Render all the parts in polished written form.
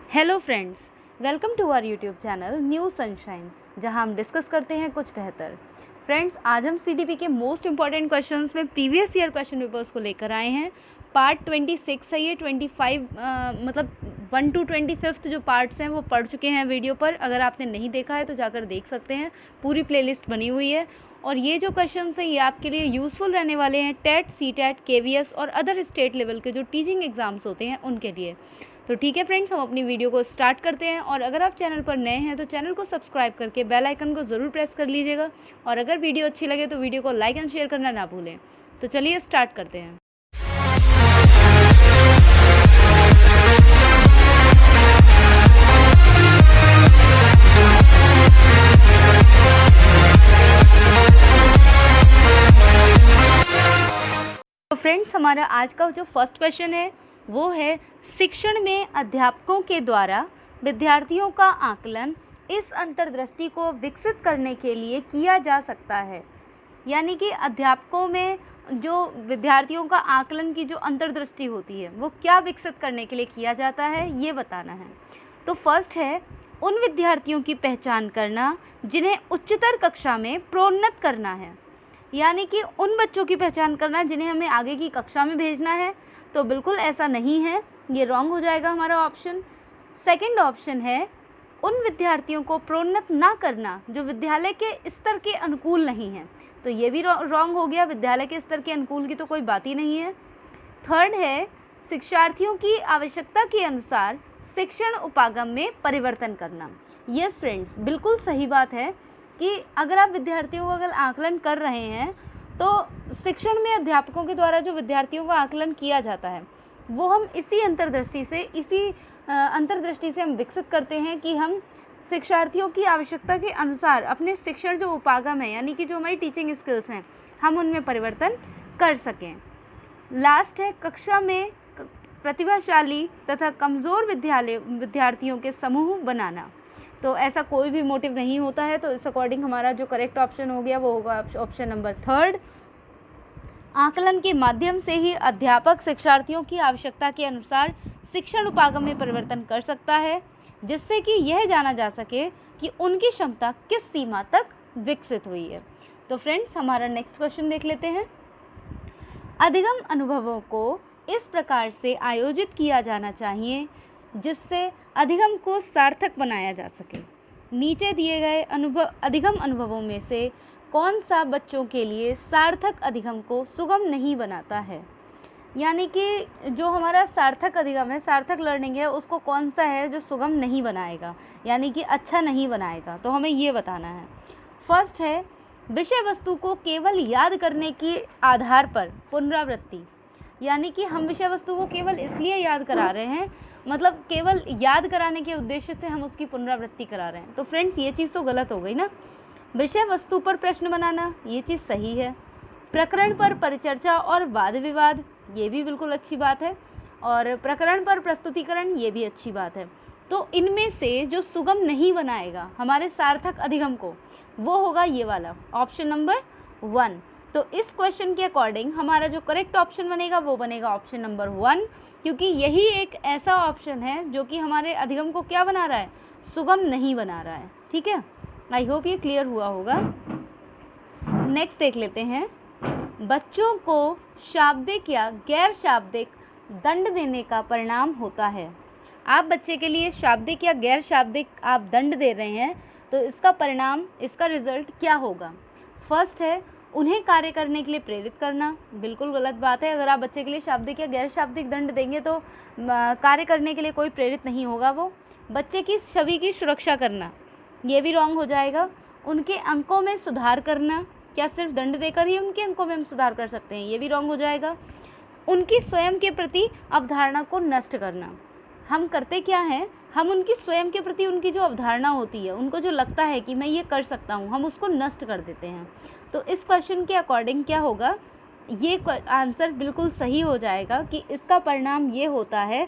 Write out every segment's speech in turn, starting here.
Hello friends, welcome to our YouTube channel new sunshine, जहां हम discuss करते हैं कुछ बेहतर। फ्रेंड्स, आज हम सीडीपी के मोस्ट इंपॉर्टेंट क्वेश्चंस में प्रीवियस ईयर क्वेश्चन पेपर्स को लेकर आए हैं। पार्ट 26 है ये, 25 मतलब 1 to 25 जो पार्ट्स हैं वो पढ़ चुके हैं वीडियो पर। अगर आपने नहीं देखा है तो जाकर देख सकते हैं, पूरी प्लेलिस्ट बनी हुई है। और ये जो क्वेश्चंस हैं ये आपके लिए यूज़फुल रहने वाले हैं टेट, सीटेट, केवीएस और अदर स्टेट लेवल के जो टीचिंग एग्ज़ाम्स होते हैं उनके लिए। तो ठीक है फ्रेंड्स, हम अपनी वीडियो को स्टार्ट करते हैं। और अगर आप चैनल पर नए हैं तो चैनल को सब्सक्राइब करके बेल आइकन को ज़रूर प्रेस कर लीजिएगा। और अगर वीडियो अच्छी लगे तो वीडियो को लाइक एंड शेयर करना ना भूलें। तो चलिए स्टार्ट करते हैं। तो फ्रेंड्स, हमारा आज का जो फर्स्ट क्वेश्चन है वो है, शिक्षण में अध्यापकों के द्वारा विद्यार्थियों का आकलन इस अंतर्दृष्टि को विकसित करने के लिए किया जा सकता है। यानी कि अध्यापकों में जो विद्यार्थियों का आकलन की जो अंतर्दृष्टि होती है वो क्या विकसित करने के लिए किया जाता है, ये बताना है। तो फर्स्ट है, उन विद्यार्थियों की पहचान करना जिन्हें उच्चतर कक्षा में प्रोन्नत करना है। यानी कि उन बच्चों की पहचान करना जिन्हें हमें आगे की कक्षा में भेजना है। तो बिल्कुल ऐसा नहीं है, ये रॉन्ग हो जाएगा हमारा ऑप्शन। सेकंड ऑप्शन है, उन विद्यार्थियों को प्रोन्नत ना करना जो विद्यालय के स्तर के अनुकूल नहीं है। तो ये भी रॉन्ग हो गया, विद्यालय के स्तर के अनुकूल की तो कोई बात ही नहीं है। थर्ड है, शिक्षार्थियों की आवश्यकता के अनुसार शिक्षण उपागम में परिवर्तन करना। यस फ्रेंड्स, बिल्कुल सही बात है कि अगर आप विद्यार्थियों का अगर आकलन कर रहे हैं तो शिक्षण में अध्यापकों के द्वारा जो विद्यार्थियों का आकलन किया जाता है वो हम इसी अंतर्दृष्टि से हम विकसित करते हैं कि हम शिक्षार्थियों की आवश्यकता के अनुसार अपने शिक्षण जो उपागम है, यानी कि जो हमारी टीचिंग स्किल्स हैं, हम उनमें परिवर्तन कर सकें। लास्ट है, कक्षा में प्रतिभाशाली तथा कमज़ोर विद्यार्थियों के समूह बनाना। तो ऐसा कोई भी मोटिव नहीं होता है। तो इस अकॉर्डिंग हमारा जो करेक्ट ऑप्शन हो गया वो होगा ऑप्शन नंबर थर्ड। आकलन के माध्यम से ही अध्यापक शिक्षार्थियों की आवश्यकता के अनुसार शिक्षण उपागम में परिवर्तन कर सकता है, जिससे कि यह जाना जा सके कि उनकी क्षमता किस सीमा तक विकसित हुई है। तो फ्रेंड्स, हमारा नेक्स्ट क्वेश्चन देख लेते हैं। अधिगम अनुभवों को इस प्रकार से आयोजित किया जाना चाहिए जिससे अधिगम को सार्थक बनाया जा सके। नीचे दिए गए अधिगम अनुभवों में से कौन सा बच्चों के लिए सार्थक अधिगम को सुगम नहीं बनाता है। यानी कि जो हमारा सार्थक अधिगम है, सार्थक लर्निंग है, उसको कौन सा है जो सुगम नहीं बनाएगा, यानी कि अच्छा नहीं बनाएगा। तो हमें ये बताना है। फर्स्ट है, विषय वस्तु को केवल याद करने के आधार पर पुनरावृत्ति। यानी कि हम विषय वस्तु को केवल इसलिए याद करा रहे हैं, मतलब केवल याद कराने के उद्देश्य से हम उसकी पुनरावृत्ति करा रहे हैं। तो फ्रेंड्स, ये चीज़ तो गलत हो गई ना। विषय वस्तु पर प्रश्न बनाना, ये चीज़ सही है। प्रकरण पर परिचर्चा और वाद विवाद, ये भी बिल्कुल अच्छी बात है। और प्रकरण पर प्रस्तुतिकरण, ये भी अच्छी बात है। तो इनमें से जो सुगम नहीं बनाएगा हमारे सार्थक अधिगम को, वो होगा ये वाला ऑप्शन नंबर 1। तो इस क्वेश्चन के अकॉर्डिंग हमारा जो करेक्ट ऑप्शन बनेगा वो बनेगा ऑप्शन नंबर 1, क्योंकि यही एक ऐसा ऑप्शन है जो कि हमारे अधिगम को क्या बना रहा है, सुगम नहीं बना रहा है। ठीक है, आई होप ये क्लियर हुआ होगा। नेक्स्ट देख लेते हैं, बच्चों को शाब्दिक या गैर शाब्दिक दंड देने का परिणाम होता है। आप बच्चे के लिए शाब्दिक या गैर शाब्दिक आप दंड दे रहे हैं तो इसका परिणाम, इसका रिजल्ट क्या होगा। फर्स्ट है, उन्हें कार्य करने के लिए प्रेरित करना। बिल्कुल गलत बात है। अगर आप बच्चे के लिए शाब्दिक या गैर शाब्दिक दंड देंगे तो कार्य करने के लिए कोई प्रेरित नहीं होगा वो। बच्चे की छवि की सुरक्षा करना, ये भी रॉन्ग हो जाएगा। उनके अंकों में सुधार करना, क्या सिर्फ दंड देकर ही उनके अंकों में हम सुधार कर सकते हैं, ये भी रॉन्ग हो जाएगा। उनकी स्वयं के प्रति अवधारणा को नष्ट करना, हम करते क्या हैं, हम उनकी स्वयं के प्रति उनकी जो अवधारणा होती है, उनको जो लगता है कि मैं ये कर सकता हूँ, हम उसको नष्ट कर देते हैं। तो इस क्वेश्चन के अकॉर्डिंग क्या होगा, ये आंसर बिल्कुल सही हो जाएगा कि इसका परिणाम ये होता है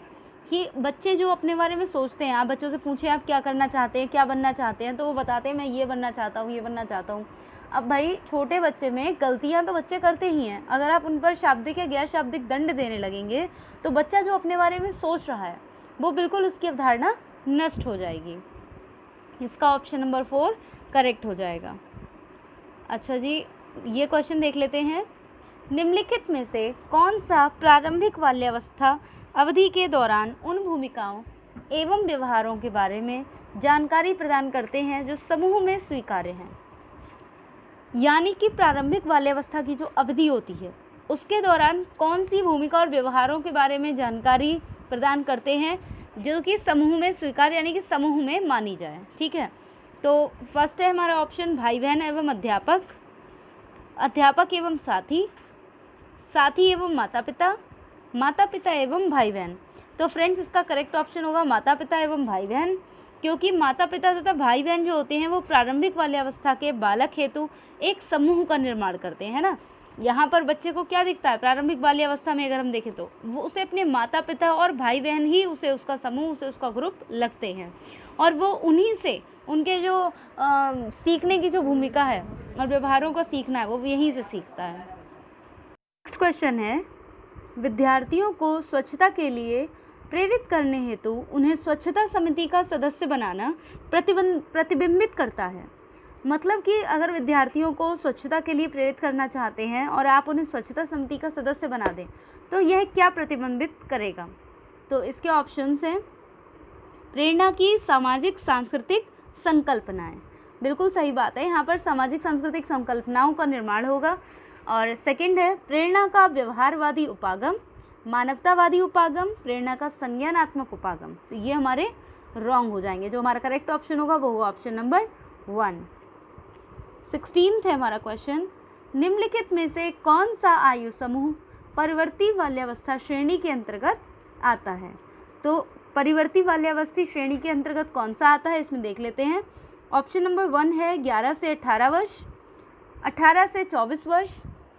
कि बच्चे जो अपने बारे में सोचते हैं, आप बच्चों से पूछें आप क्या करना चाहते हैं, क्या बनना चाहते हैं, तो वो बताते हैं मैं ये बनना चाहता हूँ, ये बनना चाहता हूँ। अब भाई, छोटे बच्चे में गलतियाँ तो बच्चे करते ही हैं। अगर आप उन पर शाब्दिक या गैर शाब्दिक दंड देने लगेंगे तो बच्चा जो अपने बारे में सोच रहा है वो बिल्कुल उसकी अवधारणा नष्ट हो जाएगी। इसका ऑप्शन नंबर 4 करेक्ट हो जाएगा। अच्छा जी, ये क्वेश्चन देख लेते हैं। निम्नलिखित में से कौन सा प्रारंभिक बाल्यावस्था अवधि के दौरान उन भूमिकाओं एवं व्यवहारों के बारे में जानकारी प्रदान करते हैं जो समूह में स्वीकार्य हैं? यानी कि प्रारंभिक बाल्यावस्था की जो अवधि होती है उसके दौरान कौन सी भूमिका और व्यवहारों के बारे में जानकारी प्रदान करते हैं जो कि समूह में स्वीकार्य यानी कि समूह में मानी जाए। ठीक है, तो फर्स्ट है हमारा ऑप्शन भाई बहन एवं अध्यापक, अध्यापक एवं साथी, साथी एवं माता पिता, माता पिता एवं भाई बहन। तो फ्रेंड्स इसका करेक्ट ऑप्शन होगा माता पिता एवं भाई बहन, क्योंकि माता पिता तथा भाई बहन जो होते हैं वो प्रारंभिक बाल्यावस्था के बालक हेतु एक समूह का निर्माण करते हैं ना। यहाँ पर बच्चे को क्या दिखता है प्रारंभिक बाल्यावस्था में, अगर हम देखें तो वो उसे अपने माता पिता और भाई बहन ही उसे उसका समूह, उसे उसका ग्रुप लगते हैं, और वो उन्हीं से उनके जो सीखने की जो भूमिका है और व्यवहारों को सीखना है वो यहीं से सीखता है। नेक्स्ट क्वेश्चन है, विद्यार्थियों को स्वच्छता के लिए प्रेरित करने हेतु उन्हें स्वच्छता समिति का सदस्य बनाना प्रतिबिंबित करता है। मतलब कि अगर विद्यार्थियों को स्वच्छता के लिए प्रेरित करना चाहते हैं और आप उन्हें स्वच्छता समिति का सदस्य बना दें तो यह क्या प्रतिबिंबित करेगा? तो इसके ऑप्शंस हैं प्रेरणा की सामाजिक सांस्कृतिक संकल्पनाएं। बिल्कुल सही बात है, यहाँ पर सामाजिक सांस्कृतिक संकल्पनाओं का निर्माण होगा। और सेकंड है प्रेरणा का व्यवहारवादी उपागम, मानवतावादी उपागम, प्रेरणा का संज्ञानात्मक उपागम। तो ये हमारे रॉन्ग हो जाएंगे। जो हमारा करेक्ट ऑप्शन होगा वो होगा ऑप्शन नंबर 1। 16th है हमारा क्वेश्चन, निम्नलिखित में से कौन सा आयु समूह परिवर्ती बाल्यावस्था श्रेणी के अंतर्गत आता है? तो परिवर्ती बाल्यावस्थी श्रेणी के अंतर्गत कौन सा आता है इसमें देख लेते हैं। ऑप्शन नंबर 1 है 11 से 18 वर्ष, 18 से 24 वर्ष,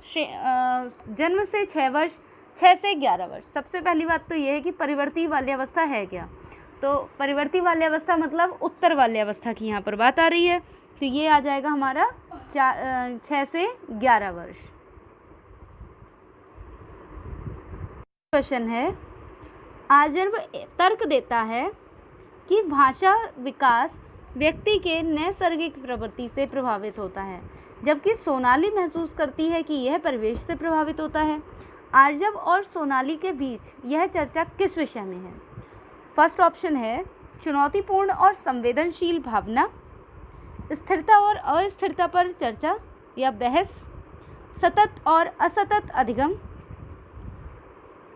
जन्म से 6 वर्ष, 6 से 11 वर्ष। सबसे पहली बात तो ये है कि परिवर्ती बाल्यावस्था है क्या? तो परिवर्ती बाल्यावस्था मतलब उत्तर बाल्यावस्था की यहाँ पर बात आ रही है, तो ये आ जाएगा हमारा 6 से 11 वर्ष। क्वेश्चन है, आजर्व तर्क देता है कि भाषा विकास व्यक्ति के नैसर्गिक प्रवृत्ति से प्रभावित होता है, जबकि सोनाली महसूस करती है कि यह परिवेश से प्रभावित होता है। आर्जव और सोनाली के बीच यह चर्चा किस विषय में है? फर्स्ट ऑप्शन है चुनौतीपूर्ण और संवेदनशील भावना, स्थिरता और अस्थिरता पर चर्चा या बहस, सतत और असतत अधिगम,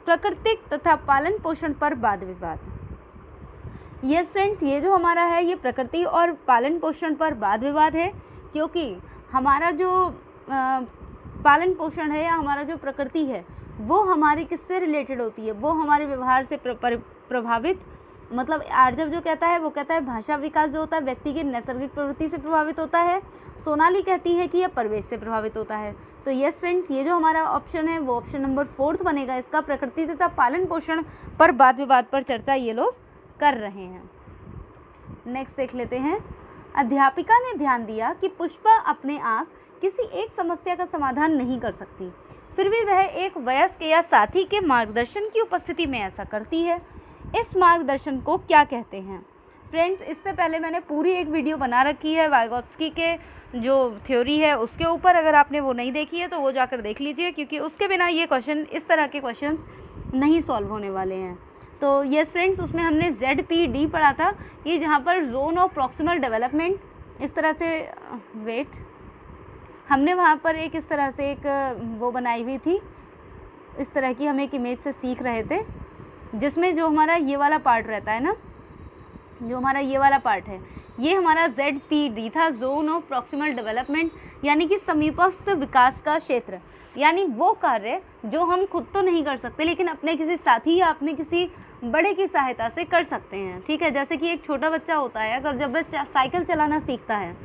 प्राकृतिक तथा पालन पोषण पर वाद विवाद। यस फ्रेंड्स, ये जो हमारा है ये प्रकृति और पालन पोषण पर वाद विवाद है, क्योंकि हमारा जो पालन पोषण है या हमारा जो प्रकृति है वो हमारी किससे रिलेटेड होती है? वो हमारे व्यवहार से प्रभावित, मतलब आर्जव जो कहता है वो कहता है भाषा विकास जो होता है व्यक्ति की नैसर्गिक प्रवृत्ति से प्रभावित होता है। सोनाली कहती है कि यह परिवेश से प्रभावित होता है। तो यस फ्रेंड्स, ये जो हमारा ऑप्शन है वो ऑप्शन नंबर 4 बनेगा। इसका प्रकृति तथा पालन पोषण पर वाद विवाद पर चर्चा ये लोग कर रहे हैं। नेक्स्ट देख लेते हैं, अध्यापिका ने ध्यान दिया कि पुष्पा अपने आप किसी एक समस्या का समाधान नहीं कर सकती, फिर भी वह एक वयस्क या साथी के मार्गदर्शन की उपस्थिति में ऐसा करती है। इस मार्गदर्शन को क्या कहते हैं? फ्रेंड्स, इससे पहले मैंने पूरी एक वीडियो बना रखी है वाइगोत्स्की के जो थ्योरी है उसके ऊपर, अगर आपने वो नहीं देखी है तो वो जाकर देख लीजिए, क्योंकि उसके बिना ये क्वेश्चन, इस तरह के क्वेश्चंस नहीं सॉल्व होने वाले हैं। तो यस फ्रेंड्स, उसमें हमने ZPD पढ़ा था, ये जहाँ पर जोन ऑफ प्रॉक्सिमल डेवलपमेंट, इस तरह से हमने वहाँ पर एक इस तरह से एक वो बनाई हुई थी, इस तरह की हम एक इमेज से सीख रहे थे, जिसमें जो हमारा ये वाला पार्ट रहता है ना, जो हमारा ये वाला पार्ट है ये हमारा ZPD था, जोन ऑफ प्रॉक्सिमल डेवलपमेंट, यानी कि समीपस्थ विकास का क्षेत्र। यानी वो कार्य जो हम खुद तो नहीं कर सकते लेकिन अपने किसी साथी या अपने किसी बड़े की सहायता से कर सकते हैं। ठीक है, जैसे कि एक छोटा बच्चा होता है, अगर जब वह साइकिल चलाना सीखता है,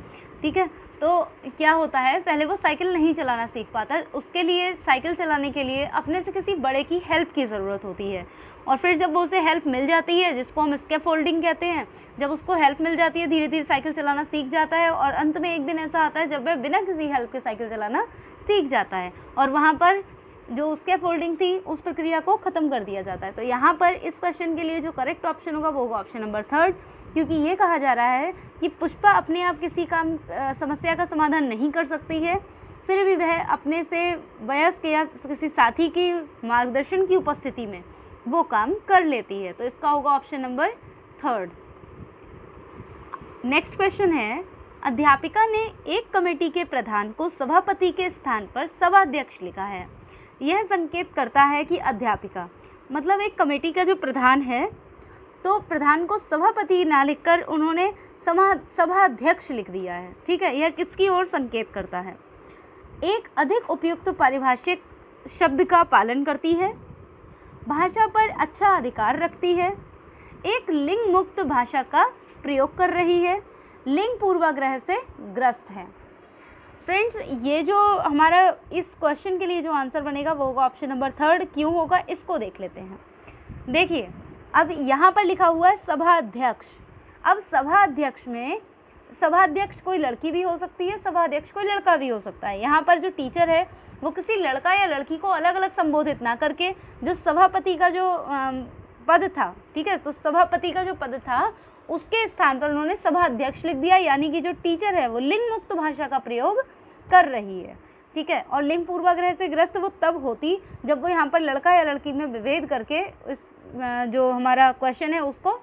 ठीक है, तो क्या होता है, पहले वो साइकिल नहीं चलाना सीख पाता, उसके लिए साइकिल चलाने के लिए अपने से किसी बड़े की हेल्प की ज़रूरत होती है। और फिर जब उसे हेल्प मिल जाती है, जिसको हम स्कैफोल्डिंग कहते हैं, जब उसको हेल्प मिल जाती है धीरे धीरे साइकिल चलाना सीख जाता है, और अंत में एक दिन ऐसा आता है जब वह बिना किसी हेल्प के साइकिल चलाना सीख जाता है, और वहाँ पर जो स्कैफोल्डिंग थी उस प्रक्रिया को ख़त्म कर दिया जाता है। तो यहाँ पर इस क्वेश्चन के लिए जो करेक्ट ऑप्शन होगा वो होगा ऑप्शन नंबर 3, क्योंकि ये कहा जा रहा है कि पुष्पा अपने आप किसी समस्या का समाधान नहीं कर सकती है, फिर भी वह अपने से वयस्क या किसी साथी की मार्गदर्शन की उपस्थिति में वो काम कर लेती है। तो इसका होगा ऑप्शन नंबर 3। नेक्स्ट क्वेश्चन है, अध्यापिका ने एक कमेटी के प्रधान को सभापति के स्थान पर सभाध्यक्ष लिखा है। यह संकेत करता है कि अध्यापिका मतलब एक कमेटी का जो प्रधान है, तो प्रधान को सभापति ना लिखकर उन्होंने सभाध्यक्ष लिख दिया है। ठीक है, यह किसकी ओर संकेत करता है? एक अधिक उपयुक्त पारिभाषिक शब्द का पालन करती है, भाषा पर अच्छा अधिकार रखती है, एक लिंग मुक्त भाषा का प्रयोग कर रही है, लिंग पूर्वाग्रह से ग्रस्त है। फ्रेंड्स, ये जो हमारा इस क्वेश्चन के लिए जो आंसर बनेगा वो होगा ऑप्शन नंबर 3। क्यों होगा इसको देख लेते हैं। देखिए, अब यहाँ पर लिखा हुआ है सभाध्यक्ष। अब सभाध्यक्ष में सभाध्यक्ष कोई लड़की भी हो सकती है, सभाध्यक्ष कोई लड़का भी हो सकता है। यहाँ पर जो टीचर है वो किसी लड़का या लड़की को अलग अलग संबोधित ना करके जो सभापति का जो पद था, ठीक है, तो सभापति का जो पद था उसके स्थान पर उन्होंने सभाध्यक्ष लिख दिया, यानी कि जो टीचर है वो लिंग मुक्त भाषा का प्रयोग कर रही है। ठीक है, और लिंग पूर्वाग्रह से ग्रस्त वो तब होती जब वो यहाँ पर लड़का या लड़की में विभेद करके इस जो हमारा क्वेश्चन है उसको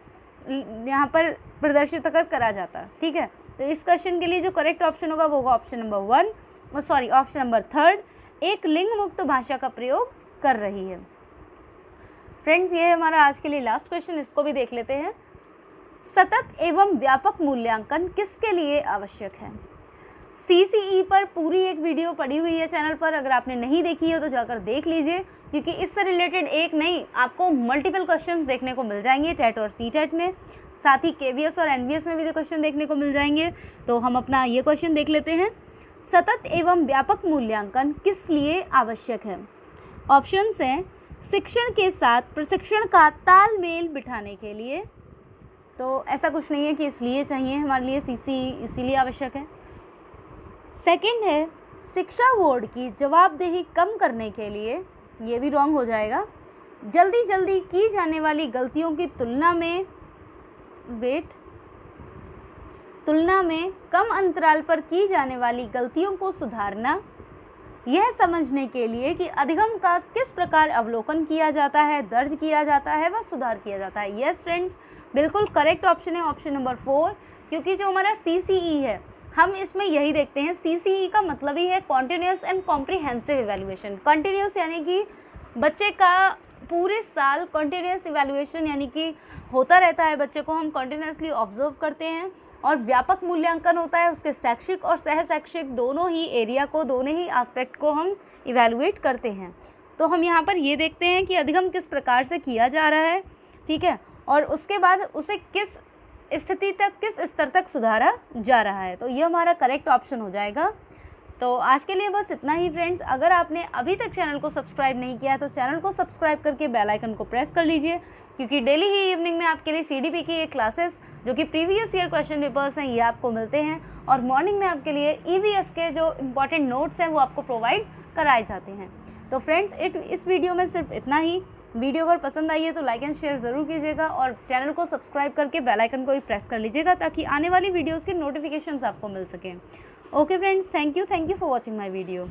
यहाँ पर प्रदर्शित अगर करा जाता। ठीक है, तो इस क्वेश्चन के लिए जो करेक्ट ऑप्शन होगा वो होगा ऑप्शन नंबर 1, ऑप्शन नंबर 3, एक लिंग मुक्त भाषा का प्रयोग कर रही है। फ्रेंड्स, ये है हमारा आज के लिए लास्ट क्वेश्चन, इसको भी देख लेते हैं। सतत एवं व्यापक मूल्यांकन किसके लिए आवश्यक है? CCE पर पूरी एक वीडियो पड़ी हुई है चैनल पर, अगर आपने नहीं देखी है तो जाकर देख लीजिए, क्योंकि इससे रिलेटेड एक नहीं आपको मल्टीपल क्वेश्चंस देखने को मिल जाएंगे टेट और CTET में, साथ ही KVS और NVS में भी क्वेश्चन देखने को मिल जाएंगे। तो हम अपना ये क्वेश्चन देख लेते हैं। सतत एवं व्यापक मूल्यांकन किस लिए आवश्यक है? ऑप्शंस हैं, शिक्षण के साथ प्रशिक्षण का तालमेल बिठाने के लिए। तो ऐसा कुछ नहीं है कि इसलिए चाहिए हमारे लिए CCE इसीलिए आवश्यक है। सेकंड है, शिक्षा बोर्ड की जवाबदेही कम करने के लिए, ये भी रॉन्ग हो जाएगा। जल्दी जल्दी की जाने वाली गलतियों की तुलना में कम अंतराल पर की जाने वाली गलतियों को सुधारना, यह समझने के लिए कि अधिगम का किस प्रकार अवलोकन किया जाता है, दर्ज किया जाता है व सुधार किया जाता है। यस फ्रेंड्स, बिल्कुल करेक्ट ऑप्शन है ऑप्शन नंबर 4, क्योंकि जो हमारा CCE है हम इसमें यही देखते हैं। CCE का मतलब ही है continuous and comprehensive evaluation. Continuous यानी कि बच्चे का पूरे साल कॉन्टिन्यूस इवैल्यूएशन यानी कि होता रहता है, बच्चे को हम कॉन्टिन्यूसली ऑब्जर्व करते हैं। और व्यापक मूल्यांकन होता है, उसके शैक्षिक और सह शैक्षिक दोनों ही एरिया को, दोनों ही एस्पेक्ट को हम इवैल्यूएट करते हैं। तो हम यहाँ पर ये देखते हैं कि अधिगम किस प्रकार से किया जा रहा है, ठीक है, और उसके बाद उसे किस स्थिति तक, किस स्तर तक सुधारा जा रहा है। तो ये हमारा करेक्ट ऑप्शन हो जाएगा। तो आज के लिए बस इतना ही फ्रेंड्स। अगर आपने अभी तक चैनल को सब्सक्राइब नहीं किया है तो चैनल को सब्सक्राइब करके बेल आइकन को प्रेस कर लीजिए, क्योंकि डेली ही इवनिंग में आपके लिए CDP की ये क्लासेस जो कि प्रीवियस ईयर क्वेश्चन पेपर्स हैं ये आपको मिलते हैं, और मॉर्निंग में आपके लिए EVS के जो इम्पॉर्टेंट नोट्स हैं वो आपको प्रोवाइड कराए जाते हैं। तो फ्रेंड्स, इस वीडियो में सिर्फ इतना ही। वीडियो अगर पसंद आई है तो लाइक एंड शेयर ज़रूर कीजिएगा, और चैनल को सब्सक्राइब करके बेल आइकन को भी प्रेस कर लीजिएगा ताकि आने वाली वीडियोज़ की नोटिफिकेशंस आपको मिल सकें। Okay friends, thank you for watching my video.